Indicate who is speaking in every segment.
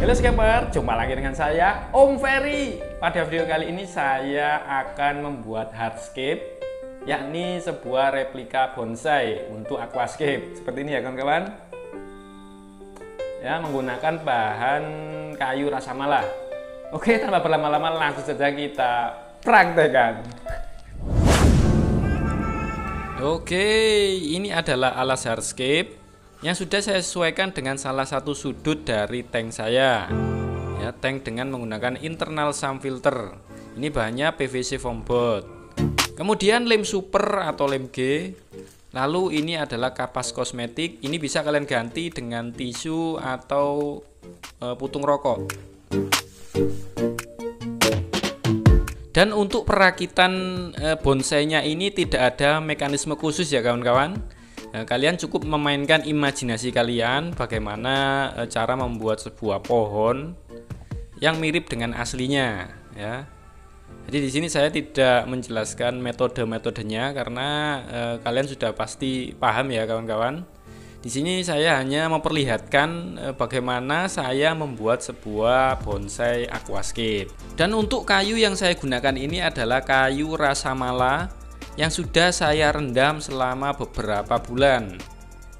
Speaker 1: Halo Skipper, jumpa lagi dengan saya Om Ferry. Pada video kali ini saya akan membuat hardscape, yakni sebuah replika bonsai untuk aquascape. Seperti ini ya kawan-kawan. Ya, menggunakan bahan kayu rasa mala. Oke, tanpa berlama-lama langsung saja kita praktekkan. Oke, ini adalah alas hardscape yang sudah saya sesuaikan dengan salah satu sudut dari tank saya. Ya, tank dengan menggunakan internal sump filter. Ini bahannya PVC foam board. Kemudian lem super atau lem G. Lalu ini adalah kapas kosmetik. Ini bisa kalian ganti dengan tisu atau putung rokok. Dan untuk perakitan bonsainya ini tidak ada mekanisme khusus ya kawan-kawan. Kalian cukup memainkan imajinasi kalian bagaimana cara membuat sebuah pohon yang mirip dengan aslinya ya. Jadi di sini saya tidak menjelaskan metode-metodenya karena kalian sudah pasti paham ya kawan-kawan. Di sini saya hanya memperlihatkan bagaimana saya membuat sebuah bonsai aquascape. Dan untuk kayu yang saya gunakan ini adalah kayu rasa mala yang sudah saya rendam selama beberapa bulan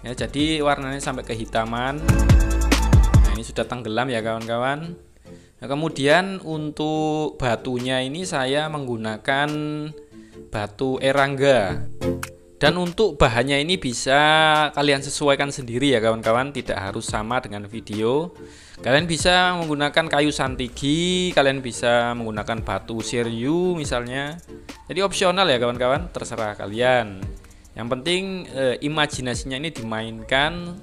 Speaker 1: ya, jadi warnanya sampai kehitaman. Nah, ini sudah tenggelam ya kawan-kawan. Nah, kemudian untuk batunya ini saya menggunakan batu erangga. Dan untuk bahannya ini bisa kalian sesuaikan sendiri ya kawan-kawan, tidak harus sama dengan video. Kalian bisa menggunakan kayu santigi, kalian bisa menggunakan batu siryu misalnya. Jadi opsional ya kawan-kawan, terserah kalian. Yang penting imajinasinya ini dimainkan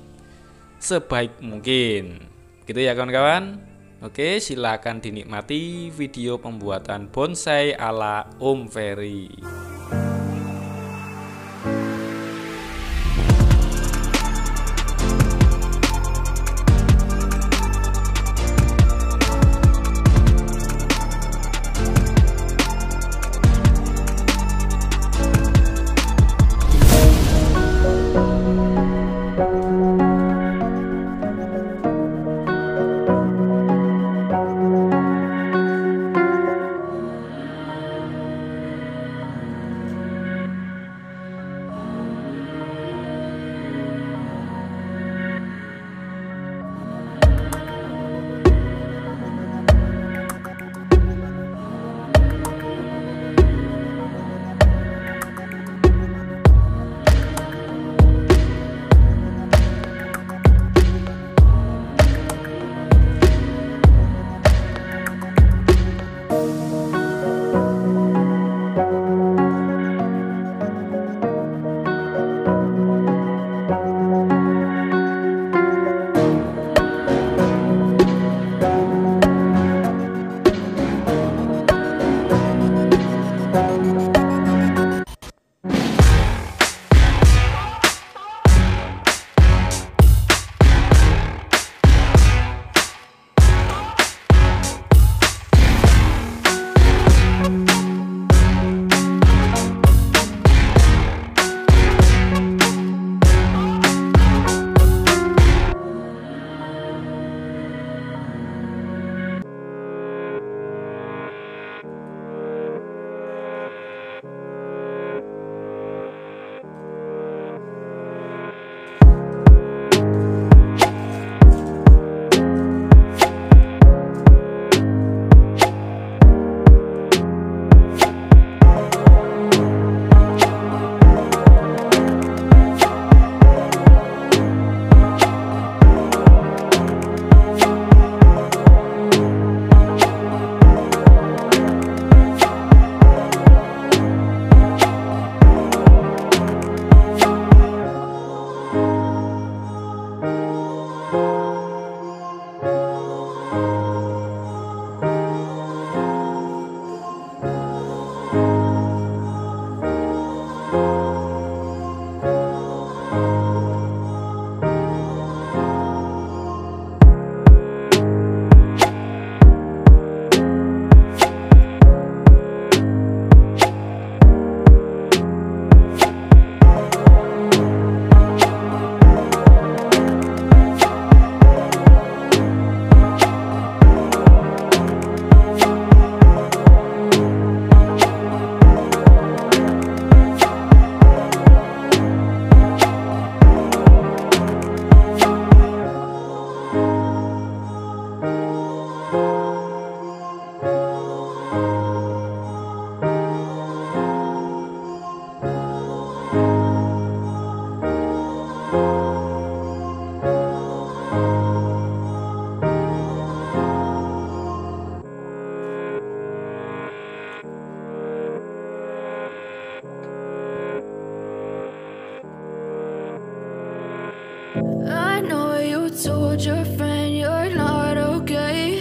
Speaker 1: sebaik mungkin. Gitu ya kawan-kawan. Oke, silakan dinikmati video pembuatan bonsai ala Om Ferry.
Speaker 2: I know you told your friend you're not okay,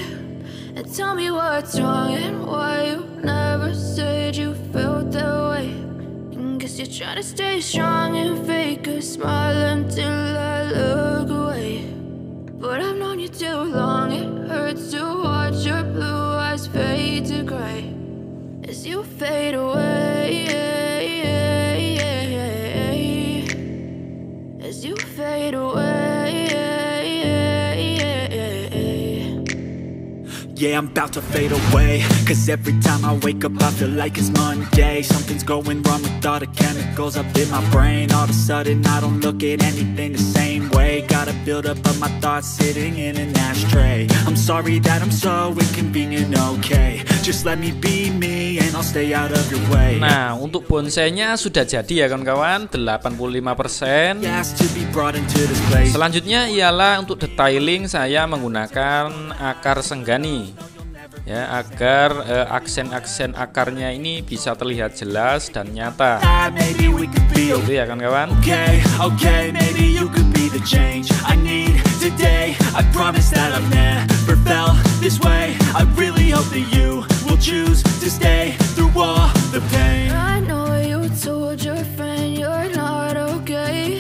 Speaker 2: and tell me what's wrong and why you never said you felt that way. And guess you're trying to stay strong and fake a smile until I look away. But I've known you too long, it hurts to watch your blue eyes fade to gray as you fade away, as you fade away.
Speaker 3: Yeah, I'm about to fade away, cause every time I wake up I feel like it's Monday. Something's going wrong with all the chemicals up in my brain. All of a sudden I don't look at anything the same way. Got a build up of my thoughts sitting in an ashtray. I'm sorry that I'm so inconvenient, okay. Just let me be me and I'll stay out of your way.
Speaker 1: Nah, untuk bonsainya sudah jadi ya kawan-kawan, 85%.
Speaker 3: Asked to be brought into this place.
Speaker 1: Selanjutnya ialah untuk detailing saya menggunakan akar senggani. Ya, agar aksen-aksen akarnya ini bisa terlihat jelas dan nyata.
Speaker 3: Maybe we could be
Speaker 1: Itu ya kawan-kawan.
Speaker 3: okay, maybe you could be the change I need today. I promise that I've never felt this way. I really hope that you will choose to stay through all the pain.
Speaker 2: I know you told your friend you're not okay,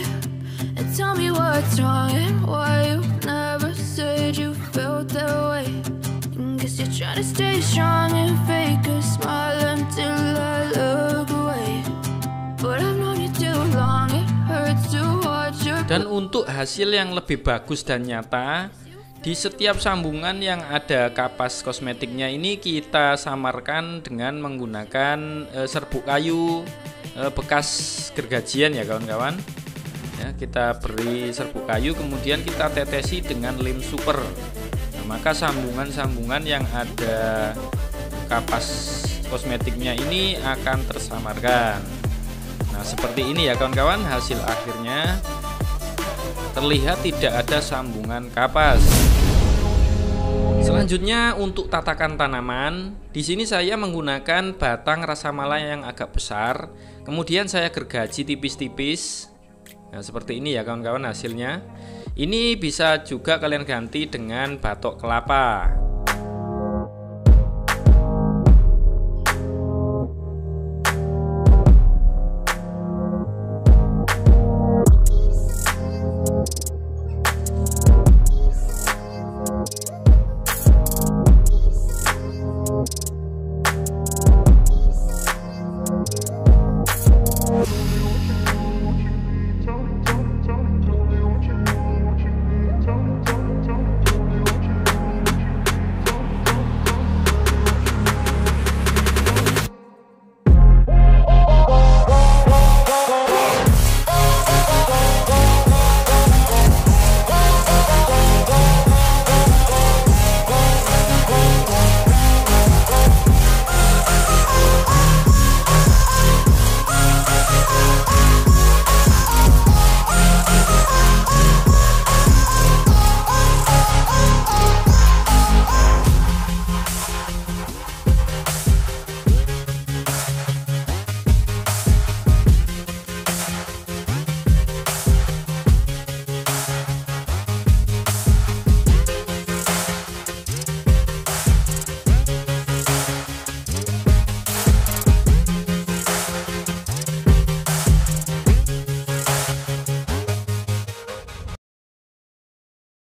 Speaker 2: and tell me what's wrong and why you never said you felt that way. And guess you're trying to stay strong and fake a smile until I look away. But I've known you too long, it hurts to watch your.
Speaker 1: Dan untuk hasil yang lebih bagus dan nyata, di setiap sambungan yang ada kapas kosmetiknya ini kita samarkan dengan menggunakan serbuk kayu bekas gergajian ya kawan-kawan. Ya, kita beri serbuk kayu, kemudian kita tetesi dengan lem super. Nah, maka sambungan-sambungan yang ada kapas kosmetiknya ini akan tersamarkan. Nah, seperti ini ya kawan-kawan, hasil akhirnya terlihat tidak ada sambungan kapas. Selanjutnya untuk tatakan tanaman, di sini saya menggunakan batang rasa malai yang agak besar, kemudian saya gergaji tipis-tipis. Nah, seperti ini ya kawan-kawan hasilnya. Ini bisa juga kalian ganti dengan batok kelapa.